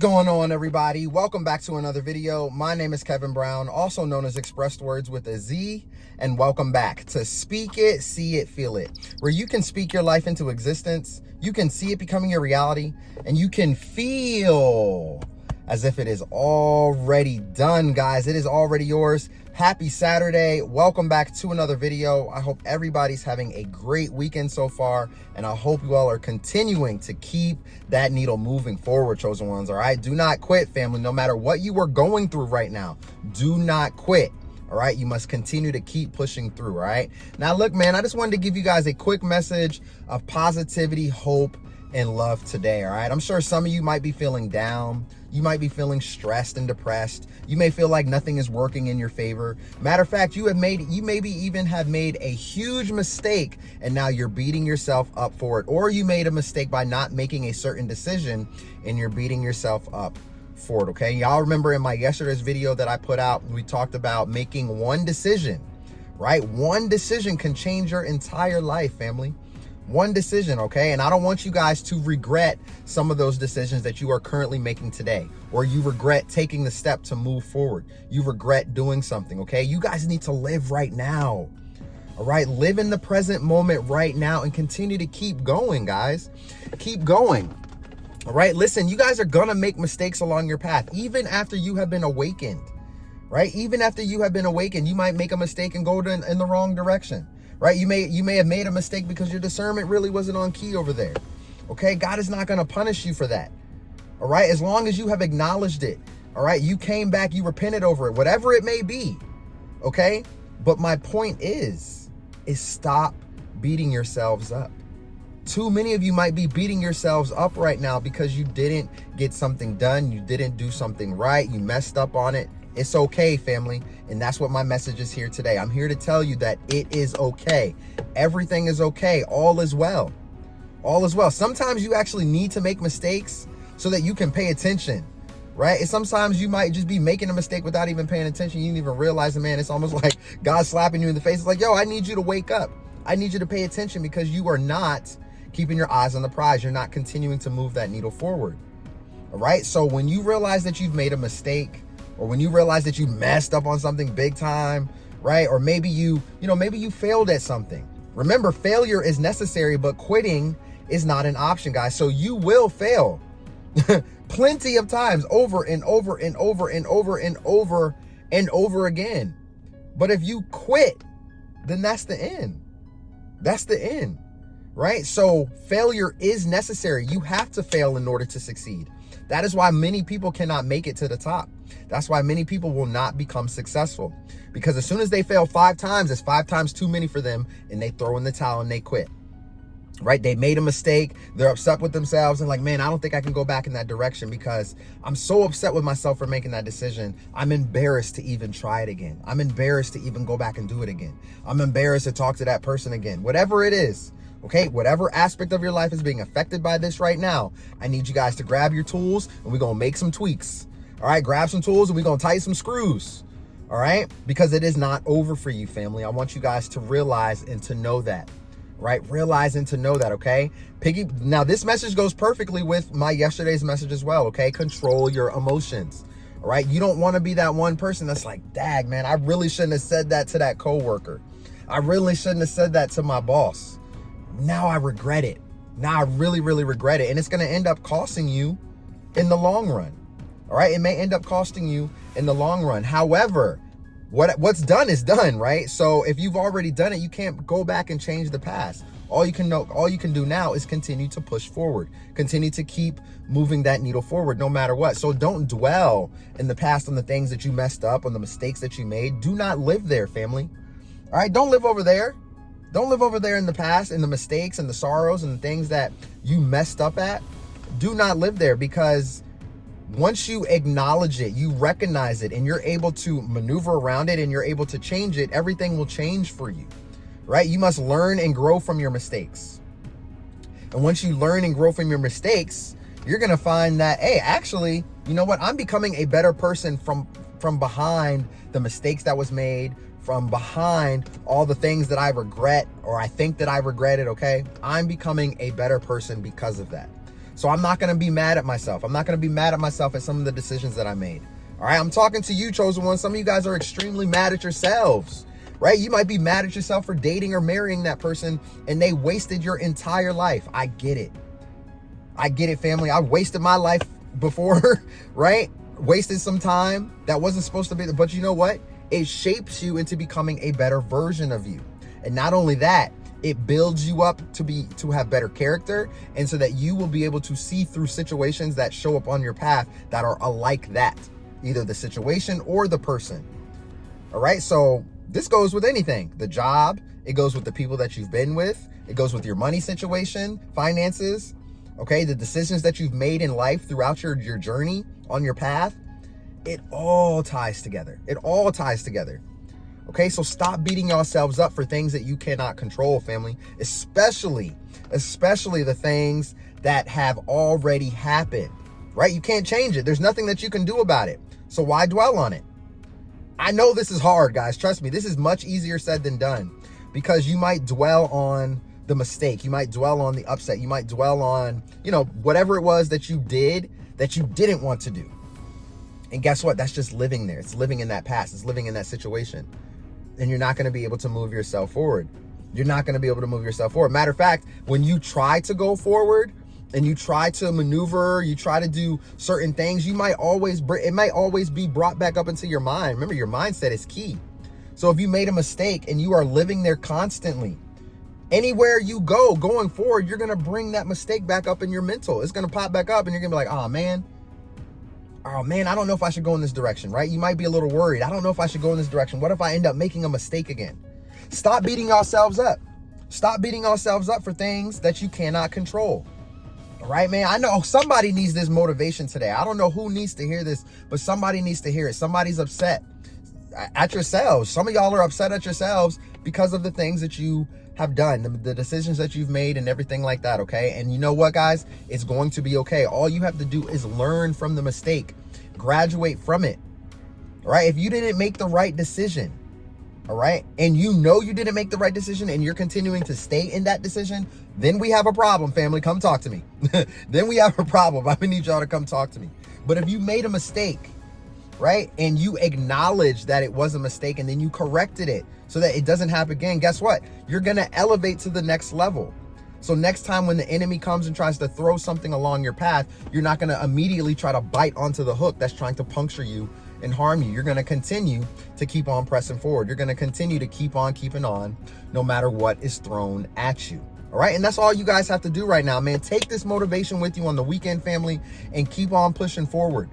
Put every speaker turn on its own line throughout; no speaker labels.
going on, everybody? Welcome back to another video. My name is Kevin Brown, also known as Expressedwordz with a Z, and welcome back to Speak It, See It, Feel It, where you can speak your life into existence, you can see it becoming your reality, and you can feel as if it is already done, guys. It is already yours. Happy Saturday. Welcome back to another video. I hope everybody's having a great weekend so far, and I hope you all are continuing to keep that needle moving forward, chosen ones. All right, do not quit, family. No matter what you are going through right now, do not quit. All right, you must continue to keep pushing through. All right, now look, man, I just wanted to give you guys a quick message of positivity, hope, and love today. All right, I'm sure some of you might be feeling down. You might be feeling stressed and depressed. You may feel like nothing is working in your favor. Matter of fact, you maybe even have made a huge mistake and now you're beating yourself up for it. Or you made a mistake by not making a certain decision and you're beating yourself up for it, okay? Y'all remember in my yesterday's video that I put out, we talked about making one decision, right? One decision can change your entire life, family. One decision, okay? And I don't want you guys to regret some of those decisions that you are currently making today, or you regret taking the step to move forward. You regret doing something, okay? You guys need to live right now, all right? Live in the present moment right now and continue to keep going, guys. Keep going, all right? Listen, you guys are gonna make mistakes along your path, even after you have been awakened, right? Even after you have been awakened, you might make a mistake and go in the wrong direction. Right? You may have made a mistake because your discernment really wasn't on key over there. Okay? God is not going to punish you for that. All right? As long as you have acknowledged it. All right? You came back, you repented over it, whatever it may be. Okay? But my point is stop beating yourselves up. Too many of you might be beating yourselves up right now because you didn't get something done. You didn't do something right. You messed up on it. It's okay, family. And that's what my message is here today. I'm here to tell you that it is okay. Everything is okay. All is well. All is well. Sometimes you actually need to make mistakes so that you can pay attention, right? And sometimes you might just be making a mistake without even paying attention. You didn't even realize it, man. It's almost like God slapping you in the face. It's like, yo, I need you to wake up. I need you to pay attention because you are not keeping your eyes on the prize. You're not continuing to move that needle forward. All right. So when you realize that you've made a mistake, or when you realize that you messed up on something big time, right? Or maybe maybe you failed at something. Remember, failure is necessary, but quitting is not an option, guys. So you will fail plenty of times over and over and over and over and over and over again. But if you quit, then that's the end. That's the end, right? So failure is necessary. You have to fail in order to succeed. That is why many people cannot make it to the top. That's why many people will not become successful, because as soon as they fail 5 times, it's 5 times too many for them, and they throw in the towel and they quit, right? They made a mistake. They're upset with themselves and like, man, I don't think I can go back in that direction because I'm so upset with myself for making that decision. I'm embarrassed to even try it again. I'm embarrassed to even go back and do it again. I'm embarrassed to talk to that person again, whatever it is. Okay, whatever aspect of your life is being affected by this right now, I need you guys to grab your tools and we're going to make some tweaks. All right, grab some tools and we're going to tighten some screws. All right, because it is not over for you, family. I want you guys to realize and to know that, right? Realize and to know that, okay? Now, this message goes perfectly with my yesterday's message as well, okay? Control your emotions, all right? You don't want to be that one person that's like, dag, man, I really shouldn't have said that to that coworker. I really shouldn't have said that to my boss. Now I regret it. Now I really, really regret it. And it's going to end up costing you in the long run. All right. It may end up costing you in the long run. However, what's done is done, right? So if you've already done it, you can't go back and change the past. All you can do now is continue to push forward, continue to keep moving that needle forward no matter what. So don't dwell in the past on the things that you messed up, on the mistakes that you made. Do not live there, family. All right. Don't live over there. Don't live over there in the past, in the mistakes and the sorrows and the things that you messed up at. Do not live there, because once you acknowledge it, you recognize it, and you're able to maneuver around it and you're able to change it, everything will change for you, right? You must learn and grow from your mistakes. And once you learn and grow from your mistakes, you're going to find that, hey, actually, you know what? I'm becoming a better person from behind the mistakes that was made, from behind all the things that I regret, or I think that I regretted, okay? I'm becoming a better person because of that. So I'm not going to be mad at myself. I'm not going to be mad at myself at some of the decisions that I made. All right, I'm talking to you, chosen one. Some of you guys are extremely mad at yourselves, right? You might be mad at yourself for dating or marrying that person and they wasted your entire life. I get it. I get it, family. I wasted my life before, right? Wasted some time that wasn't supposed to be, but you know what? It shapes you into becoming a better version of you. And not only that, it builds you up to have better character, and so that you will be able to see through situations that show up on your path that are alike that, either the situation or the person. All right, so this goes with anything. The job, it goes with the people that you've been with, it goes with your money situation, finances, okay, the decisions that you've made in life throughout your journey on your path. It all ties together. It all ties together. Okay, so stop beating yourselves up for things that you cannot control, family, especially the things that have already happened, right? You can't change it. There's nothing that you can do about it. So why dwell on it? I know this is hard, guys. Trust me, this is much easier said than done, because you might dwell on the mistake. You might dwell on the upset. You might dwell on, whatever it was that you did that you didn't want to do. And guess what? That's just living there. It's living in that past. It's living in that situation. And you're not going to be able to move yourself forward. You're not going to be able to move yourself forward. Matter of fact, when you try to go forward and you try to maneuver, you try to do certain things, it might always be brought back up into your mind. Remember, your mindset is key. So if you made a mistake and you are living there constantly, anywhere you go going forward, you're going to bring that mistake back up in your mental. It's going to pop back up and you're going to be like, oh man, I don't know if I should go in this direction, right? You might be a little worried. I don't know if I should go in this direction. What if I end up making a mistake again? Stop beating yourselves up. Stop beating yourselves up for things that you cannot control. All right, man? I know somebody needs this motivation today. I don't know who needs to hear this, but somebody needs to hear it. Somebody's upset at yourselves. Some of y'all are upset at yourselves because of the things that you have done, the decisions that you've made and everything like that, okay? And you know what, guys? It's going to be okay. All you have to do is learn from the mistake, graduate from it, all right? If you didn't make the right decision, all right, and you didn't make the right decision and you're continuing to stay in that decision, then we have a problem, family. Come talk to me. Then we have a problem. I need y'all to come talk to me. But if you made a mistake, right, and you acknowledge that it was a mistake and then you corrected it so that it doesn't happen again, guess what? You're going to elevate to the next level. So next time when the enemy comes and tries to throw something along your path, you're not going to immediately try to bite onto the hook that's trying to puncture you and harm you. You're going to continue to keep on pressing forward. You're going to continue to keep on keeping on no matter what is thrown at you. All right. And that's all you guys have to do right now, man. Take this motivation with you on the weekend, family, and keep on pushing forward.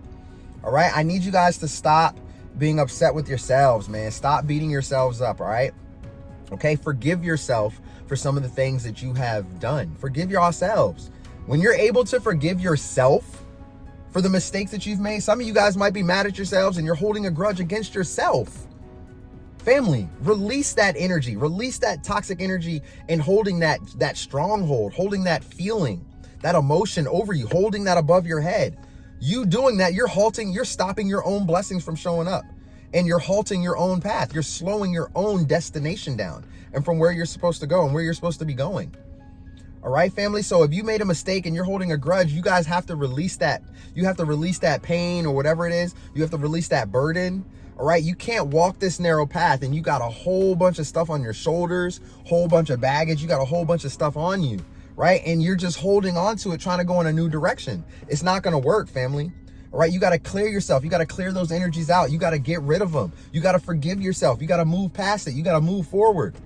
All right. I need you guys to stop being upset with yourselves, man. Stop beating yourselves up. All right. Okay. Forgive yourself for some of the things that you have done. Forgive yourselves. When you're able to forgive yourself for the mistakes that you've made, some of you guys might be mad at yourselves and you're holding a grudge against yourself. Family, release that energy, release that toxic energy and holding that stronghold, holding that feeling, that emotion over you, holding that above your head. You doing that, you're stopping your own blessings from showing up, and you're halting your own path. You're slowing your own destination down and from where you're supposed to go and where you're supposed to be going. All right, family. So if you made a mistake and you're holding a grudge, you guys have to release that. You have to release that pain or whatever it is. You have to release that burden. All right. You can't walk this narrow path and you got a whole bunch of stuff on your shoulders, whole bunch of baggage. You got a whole bunch of stuff on you. Right. And you're just holding on to it, trying to go in a new direction. It's not going to work, family. All right. You got to clear yourself. You got to clear those energies out. You got to get rid of them. You got to forgive yourself. You got to move past it. You got to move forward.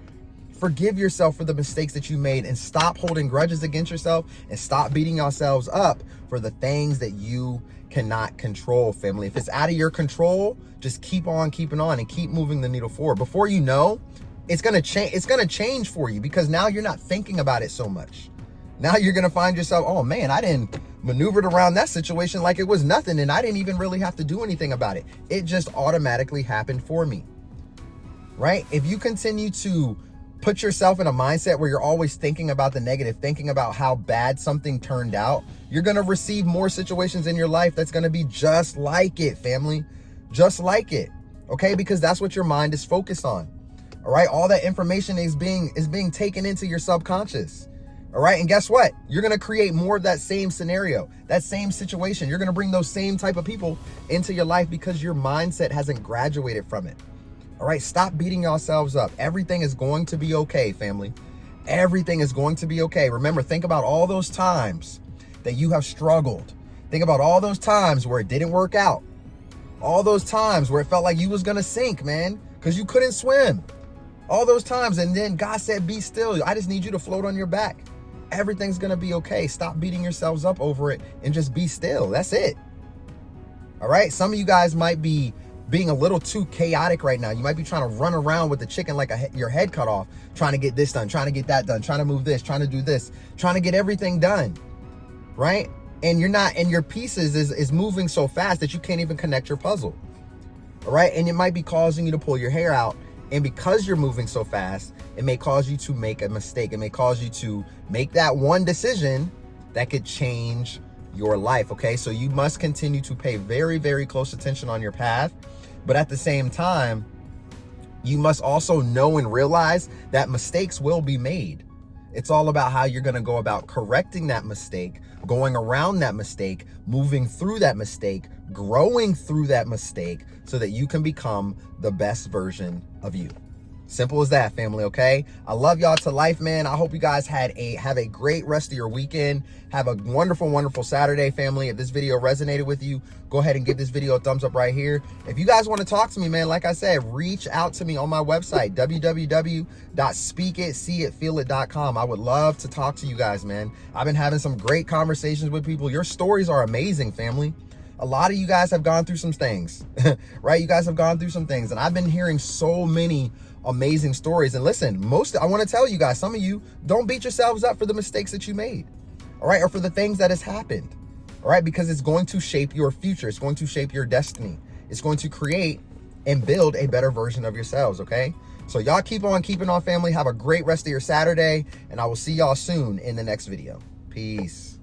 Forgive yourself for the mistakes that you made and stop holding grudges against yourself and stop beating yourselves up for the things that you cannot control, family. If it's out of your control, just keep on keeping on and keep moving the needle forward. Before you know, it's going to change. It's going to change for you because now you're not thinking about it so much. Now you're going to find yourself, oh man, I didn't maneuver around that situation like it was nothing. And I didn't even really have to do anything about it. It just automatically happened for me. Right? If you continue to put yourself in a mindset where you're always thinking about the negative, thinking about how bad something turned out, you're going to receive more situations in your life that's going to be just like it, family. Just like it. Okay? Because that's what your mind is focused on. All right? All that information is being taken into your subconscious. All right. And guess what? You're going to create more of that same scenario, that same situation. You're going to bring those same type of people into your life because your mindset hasn't graduated from it. All right. Stop beating yourselves up. Everything is going to be okay, family. Everything is going to be okay. Remember, think about all those times that you have struggled. Think about all those times where it didn't work out. All those times where it felt like you was going to sink, man, because you couldn't swim. All those times. And then God said, be still. I just need you to float on your back. Everything's going to be okay. Stop beating yourselves up over it and just be still. That's it. All right. Some of you guys might be being a little too chaotic right now. You might be trying to run around with the chicken like your head cut off, trying to get this done, trying to get that done, trying to move this, trying to do this, trying to get everything done. Right. And you're not, and your pieces is moving so fast that you can't even connect your puzzle. All right. And it might be causing you to pull your hair out. And because you're moving so fast, it may cause you to make a mistake. It may cause you to make that one decision that could change your life. Okay. So you must continue to pay very, very close attention on your path. But at the same time, you must also know and realize that mistakes will be made. It's all about how you're going to go about correcting that mistake, going around that mistake, moving through that mistake, growing through that mistake so that you can become the best version of you. Simple as that, family, okay? I love y'all to life, man. I hope you guys have a great rest of your weekend. Have a wonderful, wonderful Saturday, family. If this video resonated with you, go ahead and give this video a thumbs up right here. If you guys want to talk to me, man, like I said, reach out to me on my website, www.speakitseeitfeelit.com. I would love to talk to you guys, man. I've been having some great conversations with people. Your stories are amazing, family. A lot of you guys have gone through some things, right? You guys have gone through some things, and I've been hearing so many amazing stories. And listen, I want to tell you guys, some of you don't beat yourselves up for the mistakes that you made, all right? Or for the things that has happened, all right? Because it's going to shape your future. It's going to shape your destiny. It's going to create and build a better version of yourselves, okay? So y'all keep on keeping on, family. Have a great rest of your Saturday, and I will see y'all soon in the next video. Peace.